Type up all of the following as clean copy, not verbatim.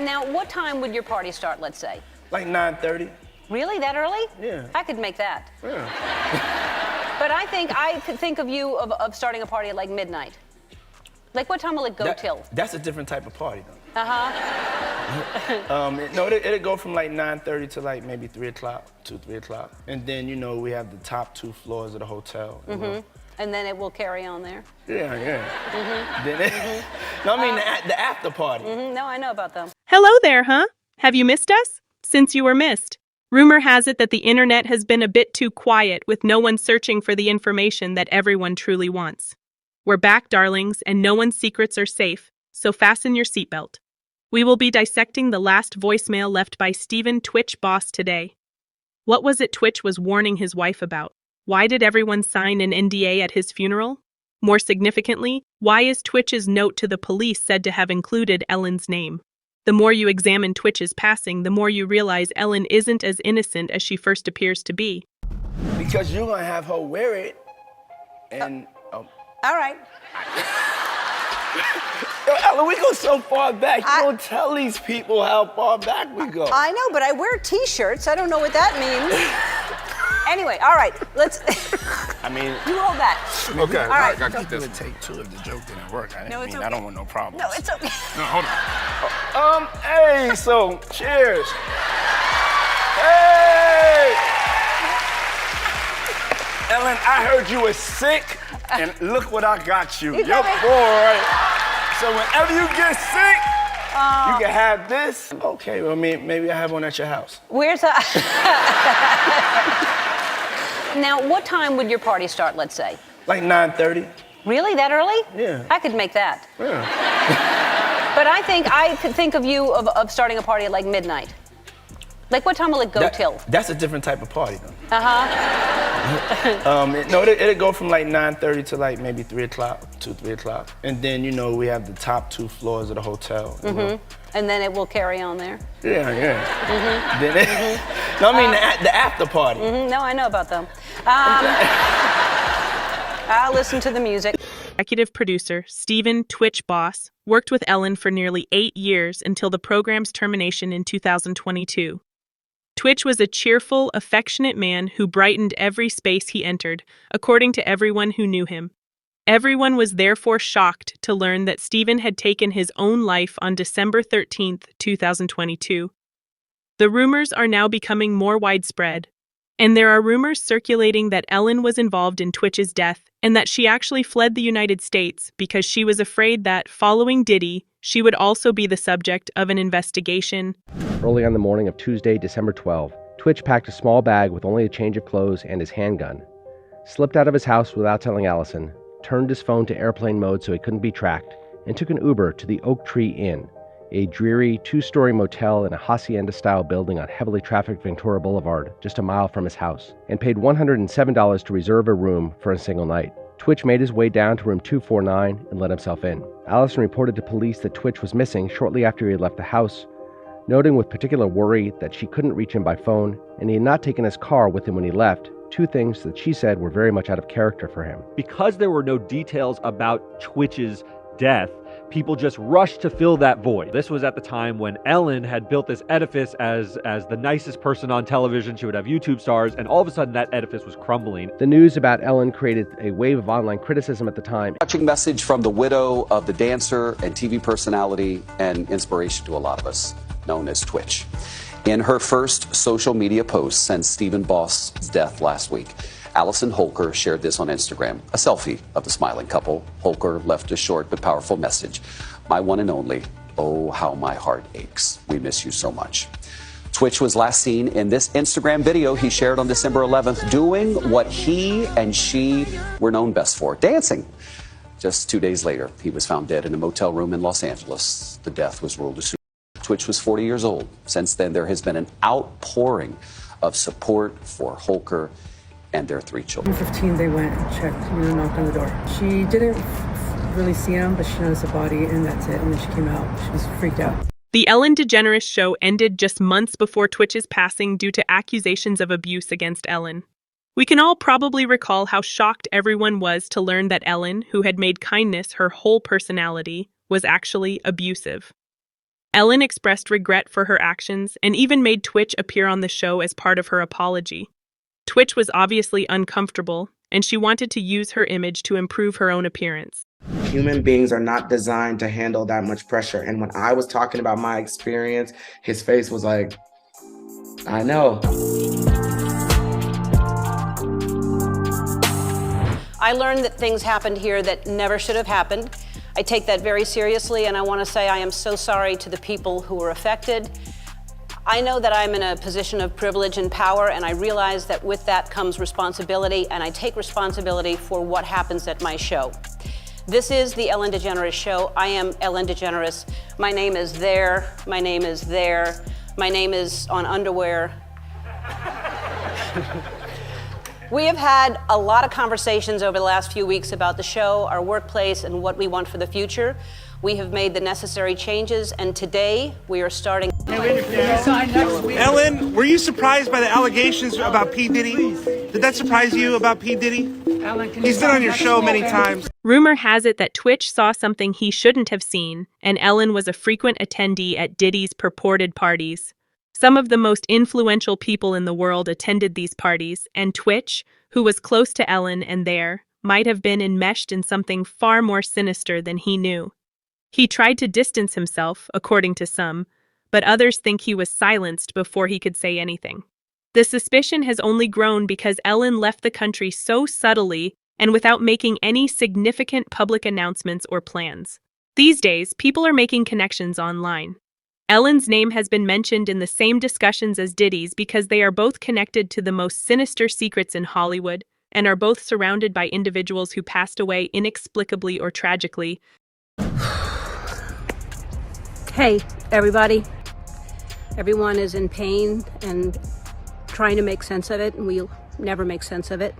Now, what time would your party start, let's say? Like 9:30. Really? That early? Yeah. I could make that. Yeah. But I could think of you of starting a party at like midnight. Like, what time will it go till? That's a different type of party, though. Uh-huh. No, it'll go from like 9:30 to like maybe 3 o'clock, 3 o'clock. And then, you know, we have the top 2 floors of the hotel. Mm-hmm. And then it will carry on there? Yeah, yeah. Mm-hmm. Then No, I mean the after party. Mm-hmm. No, I know about them. Hello there, huh? Have you missed us? Since you were missed. Rumor has it that the internet has been a bit too quiet with no one searching for the information that everyone truly wants. We're back, darlings, and no one's secrets are safe, so fasten your seatbelt. We will be dissecting the last voicemail left by Stephen Twitch Boss today. What was it Twitch was warning his wife about? Why did everyone sign an NDA at his funeral? More significantly, why is Twitch's note to the police said to have included Ellen's name? The more you examine Twitch's passing, the more you realize Ellen isn't as innocent as she first appears to be. Because you're gonna have her wear it, and All right. Yo, Ellen, we go so far back. You don't tell these people how far back we go. I know, but I wear T-shirts. I don't know what that means. Anyway, all right, let's... I mean... You hold that. Okay, all right. I got to take 2 if the joke didn't work. No, it's okay. I don't want no problems. No, it's okay. No, hold on. Hey, so, cheers. Hey! Ellen, I heard you were sick, and look what I got you. Your boy. So whenever you get sick, you can have this. Okay, well, maybe I have one at your house. Where's that? Now, what time would your party start, let's say? Like 9:30. Really? That early? Yeah. I could make that. Yeah. But I could think of you of starting a party at like midnight. Like, what time will it go till? That's a different type of party, though. Uh-huh. No, it'll go from like 9:30 to like maybe 3 o'clock, 3 o'clock. And then, you know, we have the top 2 floors of the hotel. Mm-hmm. And then it will carry on there? Yeah, yeah. Mm-hmm. Then No, I mean the after party. Mm-hmm. No, I know about them. I'll listen to the music. Executive producer Stephen Twitch Boss worked with Ellen for nearly 8 years until the program's termination in 2022. Twitch was a cheerful, affectionate man who brightened every space he entered, according to everyone who knew him. Everyone was therefore shocked to learn that Stephen had taken his own life on December 13th, 2022. The rumors are now becoming more widespread, and there are rumors circulating that Ellen was involved in Twitch's death and that she actually fled the United States because she was afraid that, following Diddy, she would also be the subject of an investigation. Early on the morning of Tuesday, December 12, Twitch packed a small bag with only a change of clothes and his handgun, slipped out of his house without telling Allison, turned his phone to airplane mode so he couldn't be tracked, and took an Uber to the Oak Tree Inn, a dreary 2-story motel in a hacienda-style building on heavily trafficked Ventura Boulevard, just a mile from his house, and paid $107 to reserve a room for a single night. Twitch made his way down to room 249 and let himself in. Allison reported to police that Twitch was missing shortly after he had left the house, noting with particular worry that she couldn't reach him by phone, and he had not taken his car with him when he left, 2 things that she said were very much out of character for him. Because there were no details about Twitch's death, people just rushed to fill that void. This was at the time when Ellen had built this edifice as the nicest person on television. She would have YouTube stars, and all of a sudden that edifice was crumbling. The news about Ellen created a wave of online criticism at the time. Touching message from the widow of the dancer and TV personality and inspiration to a lot of us, known as Twitch. In her first social media post since Stephen Boss' death last week, Allison Holker shared this on Instagram, a selfie of the smiling couple. Holker left a short but powerful message. My one and only, oh, how my heart aches. We miss you so much. Twitch was last seen in this Instagram video he shared on December 11th, doing what he and she were known best for, dancing. Just 2 days later, he was found dead in a motel room in Los Angeles. The death was ruled a suicide. Twitch was 40 years old. Since then, there has been an outpouring of support for Holker and their 3 children. 15, they went and checked, knocked on the door. She didn't really see him, but she noticed the body, and that's it. And then she came out. She was freaked out. The Ellen DeGeneres show ended just months before Twitch's passing due to accusations of abuse against Ellen. We can all probably recall how shocked everyone was to learn that Ellen, who had made kindness her whole personality, was actually abusive. Ellen expressed regret for her actions and even made Twitch appear on the show as part of her apology. Twitch was obviously uncomfortable, and she wanted to use her image to improve her own appearance. Human beings are not designed to handle that much pressure. And when I was talking about my experience, his face was like, I know. I learned that things happened here that never should have happened. I take that very seriously, and I want to say I am so sorry to the people who were affected. I know that I'm in a position of privilege and power, and I realize that with that comes responsibility, and I take responsibility for what happens at my show. This is the Ellen DeGeneres Show. I am Ellen DeGeneres. My name is there. My name is there. My name is on underwear. We have had a lot of conversations over the last few weeks about the show, our workplace, and what we want for the future. We have made the necessary changes, and today we are starting. Ellen, were you surprised by the allegations about P. Diddy? Did that surprise you about P. Diddy? He's been on your show many times. Rumor has it that Twitch saw something he shouldn't have seen, and Ellen was a frequent attendee at Diddy's purported parties. Some of the most influential people in the world attended these parties, and Twitch, who was close to Ellen and there, might have been enmeshed in something far more sinister than he knew. He tried to distance himself, according to some, but others think he was silenced before he could say anything. The suspicion has only grown because Ellen left the country so subtly and without making any significant public announcements or plans. These days, people are making connections online. Ellen's name has been mentioned in the same discussions as Diddy's because they are both connected to the most sinister secrets in Hollywood and are both surrounded by individuals who passed away inexplicably or tragically. Hey, everybody. Everyone is in pain and trying to make sense of it, and we'll never make sense of it.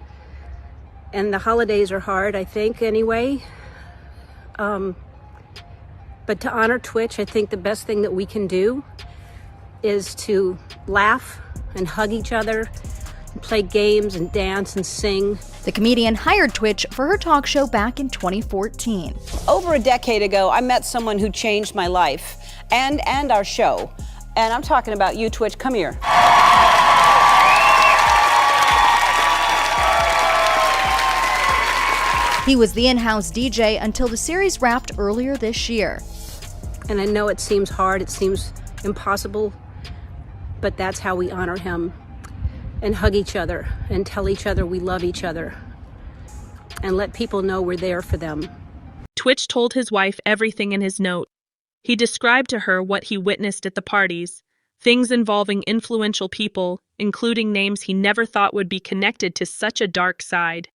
And the holidays are hard, I think, anyway. But to honor Twitch, I think the best thing that we can do is to laugh and hug each other, and play games and dance and sing. The comedian hired Twitch for her talk show back in 2014. Over a decade ago, I met someone who changed my life and our show. And I'm talking about you, Twitch. Come here. He was the in-house DJ until the series wrapped earlier this year. And I know it seems hard, it seems impossible, but that's how we honor him and hug each other and tell each other we love each other and let people know we're there for them. Twitch told his wife everything in his note. He described to her what he witnessed at the parties, things involving influential people, including names he never thought would be connected to such a dark side.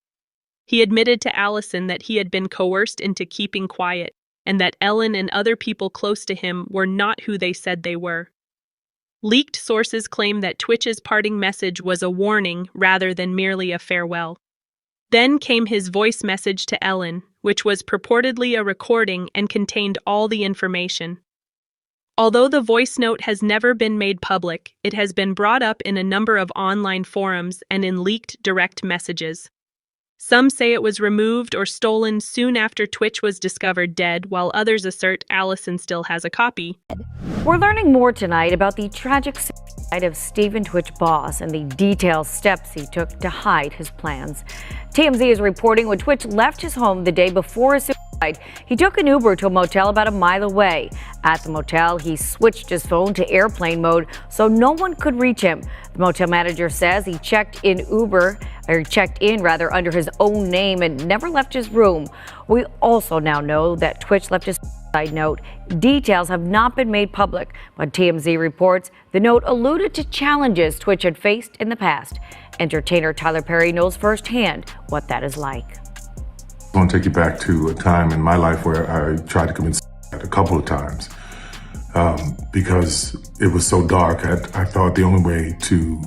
He admitted to Allison that he had been coerced into keeping quiet, and that Ellen and other people close to him were not who they said they were. Leaked sources claim that Twitch's parting message was a warning rather than merely a farewell. Then came his voice message to Ellen, which was purportedly a recording and contained all the information. Although the voice note has never been made public, it has been brought up in a number of online forums and in leaked direct messages. Some say it was removed or stolen soon after Twitch was discovered dead, while others assert Allison still has a copy. We're learning more tonight about the tragic suicide of Stephen Twitch Boss and the detailed steps he took to hide his plans. TMZ is reporting when Twitch left his home the day before his suicide, he took an Uber to a motel about a mile away. At the motel, he switched his phone to airplane mode so no one could reach him. The motel manager says he checked in under his own name and never left his room. We also now know that Twitch left his suicide note. Details have not been made public, but TMZ reports the note alluded to challenges Twitch had faced in the past. Entertainer Tyler Perry knows firsthand what that is like. I want to take you back to a time in my life where I tried to commit suicide a couple of times because it was so dark. I thought the only way to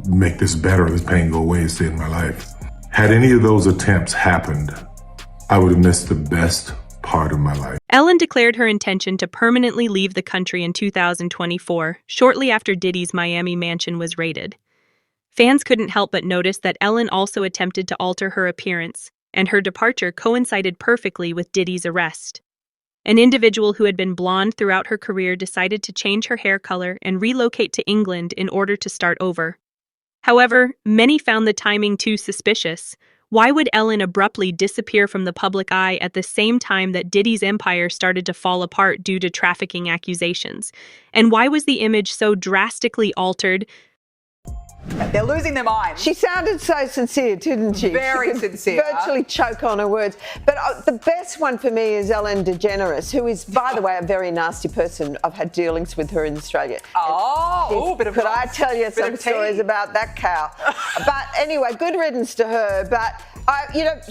make this better, this pain go away, is to end my life. Had any of those attempts happened, I would have missed the best part of my life. Ellen declared her intention to permanently leave the country in 2024, shortly after Diddy's Miami mansion was raided. Fans couldn't help but notice that Ellen also attempted to alter her appearance, and her departure coincided perfectly with Diddy's arrest. An individual who had been blonde throughout her career decided to change her hair color and relocate to England in order to start over. However, many found the timing too suspicious. Why would Ellen abruptly disappear from the public eye at the same time that Diddy's empire started to fall apart due to trafficking accusations? And why was the image so drastically altered? They're losing their minds. She sounded so sincere, didn't she? Very she could sincere. Virtually choke on her words. But the best one for me is Ellen DeGeneres, who is, by the way, a very nasty person. I've had dealings with her in Australia. Could I tell you some stories about that cow? But anyway, good riddance to her. But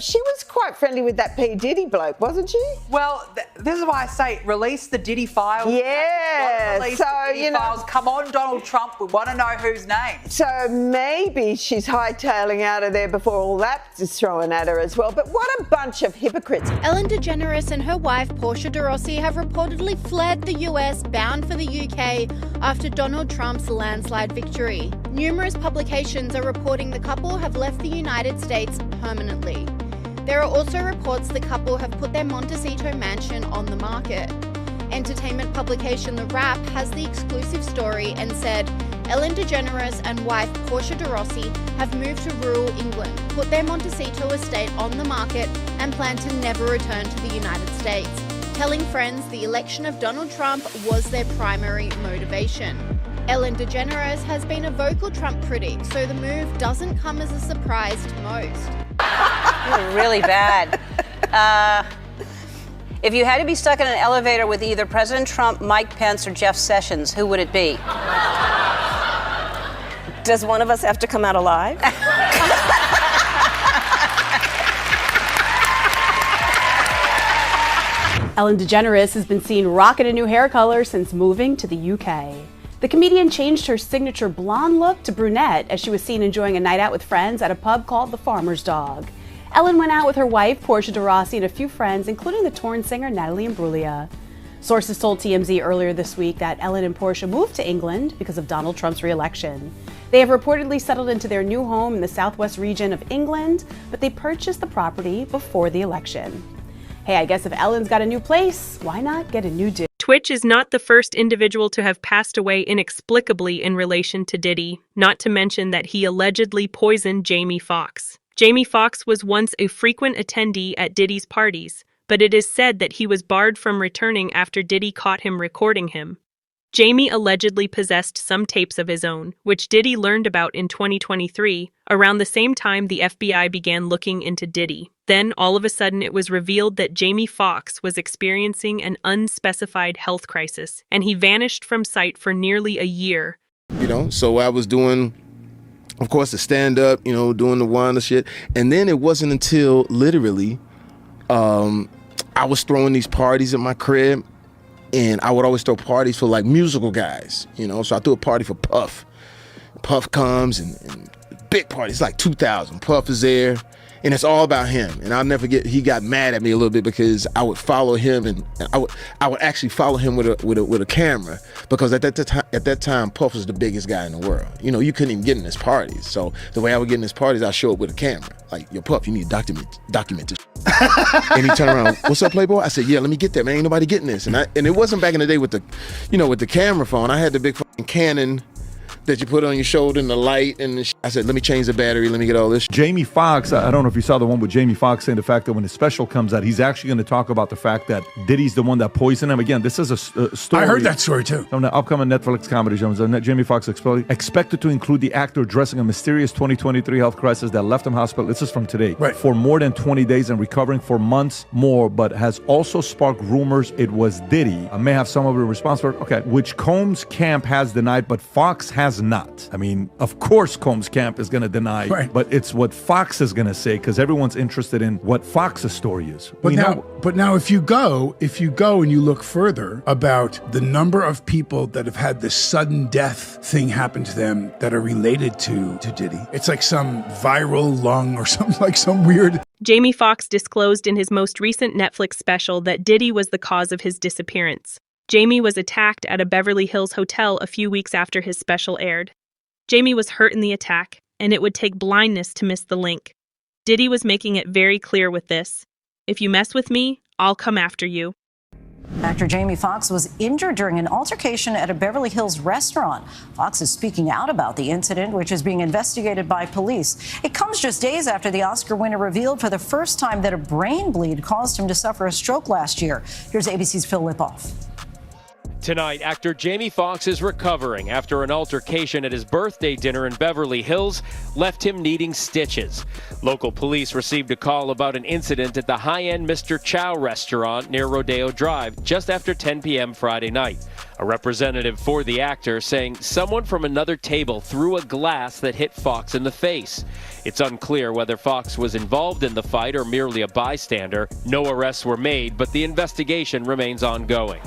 she was quite friendly with that P. Diddy bloke, wasn't she? Well, this is why I say release the Diddy files. Yeah. Release the Diddy files. Come on, Donald Trump. We want to know whose name. So maybe she's hightailing out of there before all that is thrown at her as well. But what a bunch of hypocrites. Ellen DeGeneres and her wife, Portia de Rossi, have reportedly fled the US, bound for the UK, after Donald Trump's landslide victory. Numerous publications are reporting the couple have left the United States permanently. There are also reports the couple have put their Montecito mansion on the market. Entertainment publication The Wrap has the exclusive story and said, Ellen DeGeneres and wife Portia de Rossi have moved to rural England, put their Montecito estate on the market and plan to never return to the United States, telling friends the election of Donald Trump was their primary motivation. Ellen DeGeneres has been a vocal Trump critic, so the move doesn't come as a surprise to most. You're really bad. If you had to be stuck in an elevator with either President Trump, Mike Pence, or Jeff Sessions, who would it be? Does one of us have to come out alive? Ellen DeGeneres has been seen rocking a new hair color since moving to the UK. The comedian changed her signature blonde look to brunette as she was seen enjoying a night out with friends at a pub called the Farmer's Dog. Ellen went out with her wife, Portia de Rossi, and a few friends, including the Torn singer Natalie Imbruglia. Sources told TMZ earlier this week that Ellen and Portia moved to England because of Donald Trump's re-election. They have reportedly settled into their new home in the southwest region of England, but they purchased the property before the election. Hey, I guess if Ellen's got a new place, why not get a new dude? Twitch is not the first individual to have passed away inexplicably in relation to Diddy, not to mention that he allegedly poisoned Jamie Foxx. Jamie Foxx was once a frequent attendee at Diddy's parties, but it is said that he was barred from returning after Diddy caught him recording him. Jamie allegedly possessed some tapes of his own, which Diddy learned about in 2023, around the same time the FBI began looking into Diddy. Then, all of a sudden, it was revealed that Jamie Foxx was experiencing an unspecified health crisis, and he vanished from sight for nearly a year. So I was doing, of course, the stand-up, doing the wine and shit. And then it wasn't until, literally, I was throwing these parties at my crib. And I would always throw parties for like musical guys, So I threw a party for Puff. Puff comes and big party. It's like 2,000. Puff is there, and it's all about him. And I'll never forget. He got mad at me a little bit because I would follow him, and I would actually follow him with a camera because at that time Puff was the biggest guy in the world. You couldn't even get in his parties. So the way I would get in his parties, I'd show up with a camera. Like, yo, Puff, you need to document this. And he turned around, what's up, Playboy? I said, yeah, let me get that, man. Ain't nobody getting this. And it wasn't back in the day with the camera phone. I had the big fucking Canon that you put on your shoulder and the light and the I said, let me change the battery, let me get all this. Jamie Foxx, I don't know if you saw the one with Jamie Foxx saying the fact that when his special comes out, he's actually going to talk about the fact that Diddy's the one that poisoned him. Again, this is a story. I heard that story too. From the upcoming Netflix comedy show. Jamie Foxx expected to include the actor addressing a mysterious 2023 health crisis that left him hospital. This is from today. Right. For more than 20 days and recovering for months more, but has also sparked rumors it was Diddy. I may have some of the response for which Combs' camp has denied, but Fox has not. I mean, of course Combs' camp is going to deny, but it's what Fox is going to say because everyone's interested in what Fox's story is. But now, if you go and you look further about the number of people that have had this sudden death thing happen to them that are related to Diddy, it's like some viral lung or something like some weird. Jamie Foxx disclosed in his most recent Netflix special that Diddy was the cause of his disappearance. Jamie was attacked at a Beverly Hills hotel a few weeks after his special aired. Jamie was hurt in the attack, and it would take blindness to miss the link. Diddy was making it very clear with this. If you mess with me, I'll come after you. Actor Jamie Foxx was injured during an altercation at a Beverly Hills restaurant. Foxx is speaking out about the incident, which is being investigated by police. It comes just days after the Oscar winner revealed for the first time that a brain bleed caused him to suffer a stroke last year. Here's ABC's Phil Lipoff. Tonight, actor Jamie Foxx is recovering after an altercation at his birthday dinner in Beverly Hills left him needing stitches. Local police received a call about an incident at the high-end Mr. Chow restaurant near Rodeo Drive just after 10 p.m. Friday night. A representative for the actor saying someone from another table threw a glass that hit Foxx in the face. It's unclear whether Foxx was involved in the fight or merely a bystander. No arrests were made, but the investigation remains ongoing.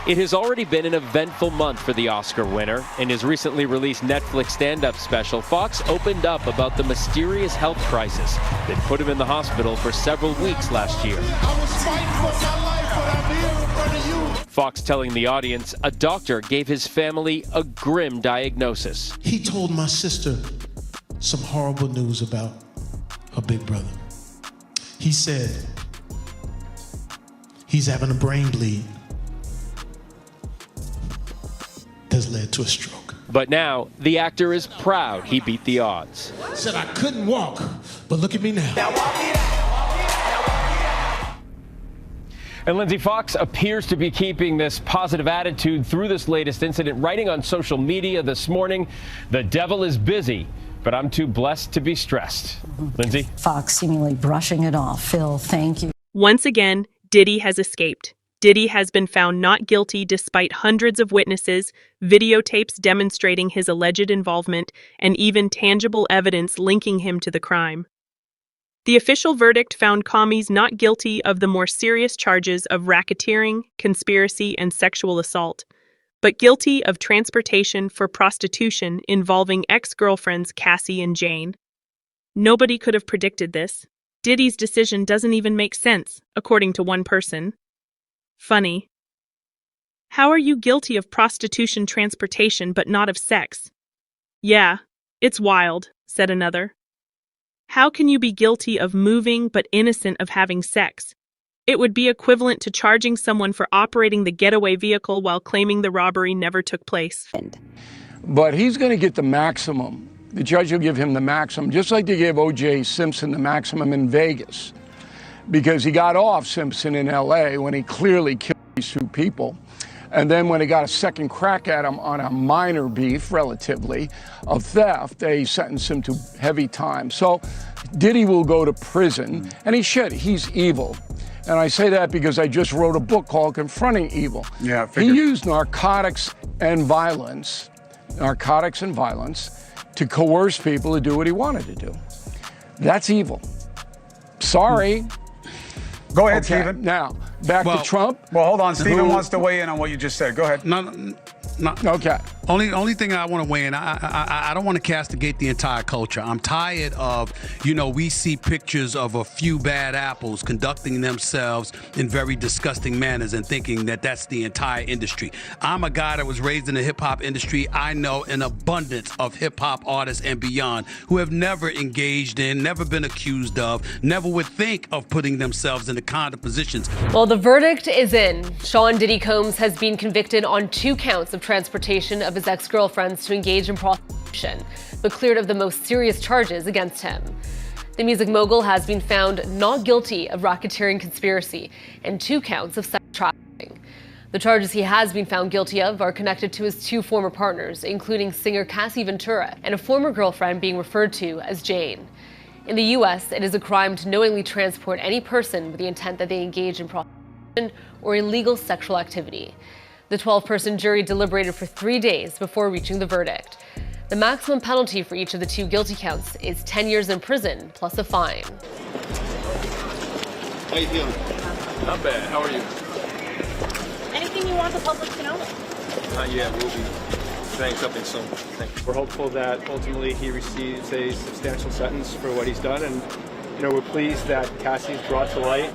It has already been an eventful month for the Oscar winner. In his recently released Netflix stand-up special, Foxx opened up about the mysterious health crisis that put him in the hospital for several weeks last year. Foxx telling the audience a doctor gave his family a grim diagnosis. He told my sister some horrible news about her big brother. He said he's having a brain bleed that's led to a stroke. But now, the actor is proud he beat the odds. Said I couldn't walk, but look at me now. And Lindsay, Foxx appears to be keeping this positive attitude through this latest incident, writing on social media this morning, "The devil is busy, but I'm too blessed to be stressed." Lindsay? Foxx seemingly brushing it off. Phil, thank you. Once again, Diddy has escaped. Diddy has been found not guilty despite hundreds of witnesses, videotapes demonstrating his alleged involvement, and even tangible evidence linking him to the crime. The official verdict found commies not guilty of the more serious charges of racketeering, conspiracy, and sexual assault, but guilty of transportation for prostitution involving ex-girlfriends Cassie and Jane. Nobody could have predicted this. Diddy's decision doesn't even make sense, according to one person. Funny. How are you guilty of prostitution transportation but not of sex? Yeah, it's wild, said another. How can you be guilty of moving but innocent of having sex? It would be equivalent to charging someone for operating the getaway vehicle while claiming the robbery never took place. But he's going to get the maximum. The judge will give him the maximum, just like they gave O.J. Simpson the maximum in Vegas. Because he got off Simpson in L.A. when he clearly killed these two people. And then when he got a second crack at him on a minor beef, relatively, of theft, they sentenced him to heavy time. So Diddy will go to prison, and he should. He's evil. And I say that because I just wrote a book called Confronting Evil. Yeah, he used narcotics and violence to coerce people to do what he wanted to do. That's evil. Sorry. Go ahead, okay, Stephen. Now, back to Trump. Well, hold on. Stephen wants to weigh in on what you just said. Go ahead. No. Okay. Only thing I want to weigh in, I don't want to castigate the entire culture. I'm tired of, we see pictures of a few bad apples conducting themselves in very disgusting manners and thinking that that's the entire industry. I'm a guy that was raised in the hip-hop industry. I know an abundance of hip-hop artists and beyond who have never engaged in, never been accused of, never would think of putting themselves in the kind of positions. Well, the verdict is in. Sean Diddy Combs has been convicted on 2 counts of transportation of his ex-girlfriends to engage in prostitution, but cleared of the most serious charges against him. The music mogul has been found not guilty of racketeering conspiracy and 2 counts of sex trafficking. The charges he has been found guilty of are connected to his 2 former partners, including singer Cassie Ventura and a former girlfriend being referred to as Jane. In the U.S., it is a crime to knowingly transport any person with the intent that they engage in prostitution or illegal sexual activity. The 12-person jury deliberated for 3 days before reaching the verdict. The maximum penalty for each of the 2 guilty counts is 10 years in prison plus a fine. How you feeling? Not bad. How are you? Anything you want the public to know? Not yet. We'll be saying something soon. Thanks. We're hopeful that ultimately he receives a substantial sentence for what he's done, and we're pleased that Cassie's brought to light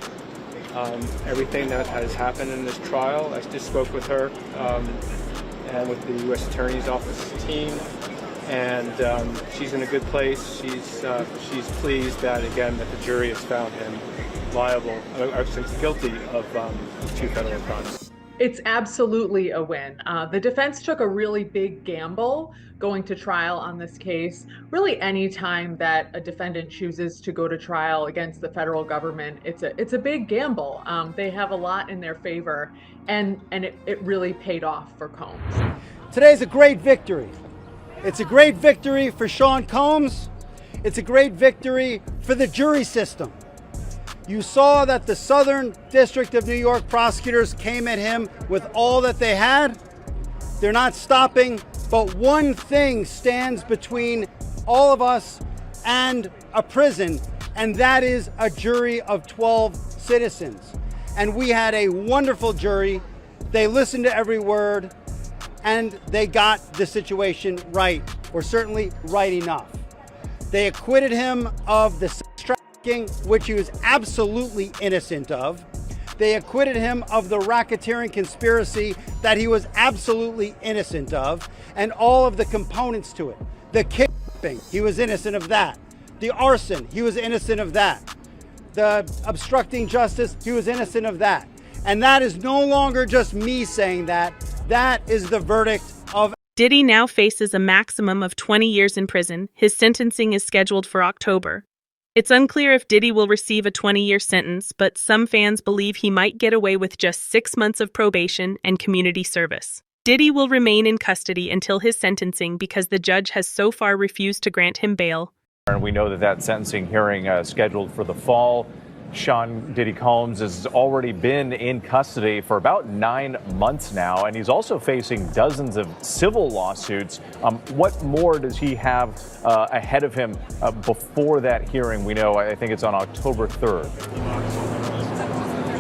everything that has happened in this trial. I just spoke with her and with the U.S. Attorney's Office team, and she's in a good place. She's pleased that, again, that the jury has found him liable, or guilty of 2 federal crimes. It's absolutely a win. The defense took a really big gamble going to trial on this case. Really, any time that a defendant chooses to go to trial against the federal government, it's a big gamble. They have a lot in their favor, and it really paid off for Combs. Today's a great victory. It's a great victory for Sean Combs. It's a great victory for the jury system. You saw that the Southern District of New York prosecutors came at him with all that they had. They're not stopping, but one thing stands between all of us and a prison, and that is a jury of 12 citizens. And we had a wonderful jury. They listened to every word, and they got the situation right, or certainly right enough. They acquitted him of the which he was absolutely innocent of. They acquitted him of the racketeering conspiracy that he was absolutely innocent of, and all of the components to it. The kidnapping, he was innocent of that. The arson, he was innocent of that. The obstructing justice, he was innocent of that. And that is no longer just me saying that. That is the verdict of Diddy now faces a maximum of 20 years in prison. His sentencing is scheduled for October. It's unclear if Diddy will receive a 20-year sentence, but some fans believe he might get away with just 6 months of probation and community service. Diddy will remain in custody until his sentencing because the judge has so far refused to grant him bail. And we know that sentencing hearing scheduled for the fall. Sean Diddy Combs has already been in custody for about 9 months now, and he's also facing dozens of civil lawsuits. What more does he have ahead of him before that hearing? We know, I think it's on October 3rd.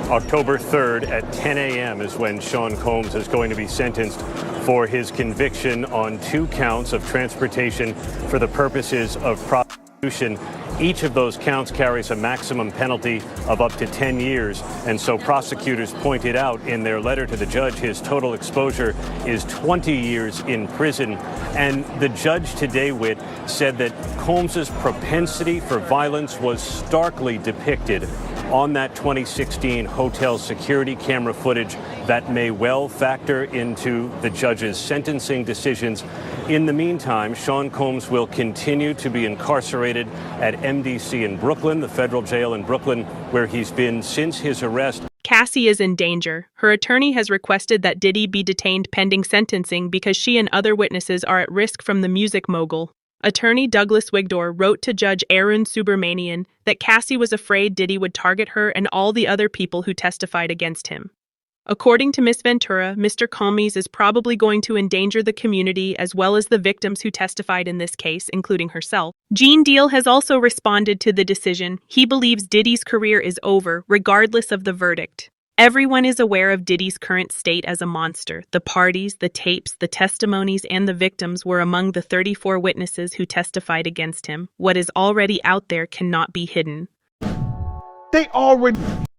October 3rd at 10 a.m. is when Sean Combs is going to be sentenced for his conviction on 2 counts of transportation for the purposes of prostitution. Each of those counts carries a maximum penalty of up to 10 years. And so prosecutors pointed out in their letter to the judge his total exposure is 20 years in prison. And the judge today, Whit, said that Combs's propensity for violence was starkly depicted on that 2016 hotel security camera footage. That may well factor into the judge's sentencing decisions. In the meantime, Sean Combs will continue to be incarcerated at MDC in Brooklyn, the federal jail in Brooklyn, where he's been since his arrest. Cassie is in danger. Her attorney has requested that Diddy be detained pending sentencing because she and other witnesses are at risk from the music mogul. Attorney Douglas Wigdor wrote to Judge Arun Subramanian that Cassie was afraid Diddy would target her and all the other people who testified against him. According to Ms. Ventura, Mr. Combs is probably going to endanger the community as well as the victims who testified in this case, including herself. Gene Deal has also responded to the decision. He believes Diddy's career is over, regardless of the verdict. Everyone is aware of Diddy's current state as a monster. The parties, the tapes, the testimonies, and the victims were among the 34 witnesses who testified against him. What is already out there cannot be hidden.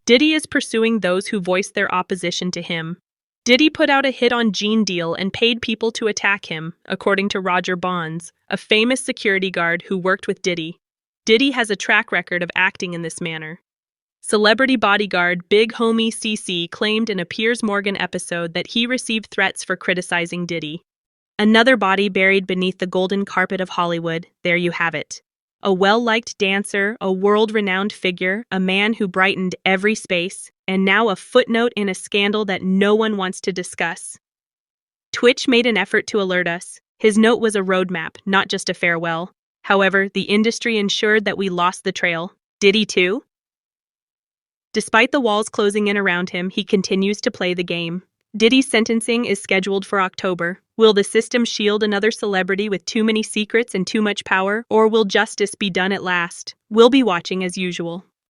Diddy is pursuing those who voiced their opposition to him. Diddy put out a hit on Gene Deal and paid people to attack him, according to Roger Bonds, a famous security guard who worked with Diddy. Diddy has a track record of acting in this manner. Celebrity bodyguard Big Homie CC claimed in a Piers Morgan episode that he received threats for criticizing Diddy. Another body buried beneath the golden carpet of Hollywood. There you have it. A well-liked dancer, a world-renowned figure, a man who brightened every space, and now a footnote in a scandal that no one wants to discuss. Twitch made an effort to alert us. His note was a roadmap, not just a farewell. However, the industry ensured that we lost the trail. Diddy too? Despite the walls closing in around him, he continues to play the game. Diddy's sentencing is scheduled for October. Will the system shield another celebrity with too many secrets and too much power, or will justice be done at last? We'll be watching as usual.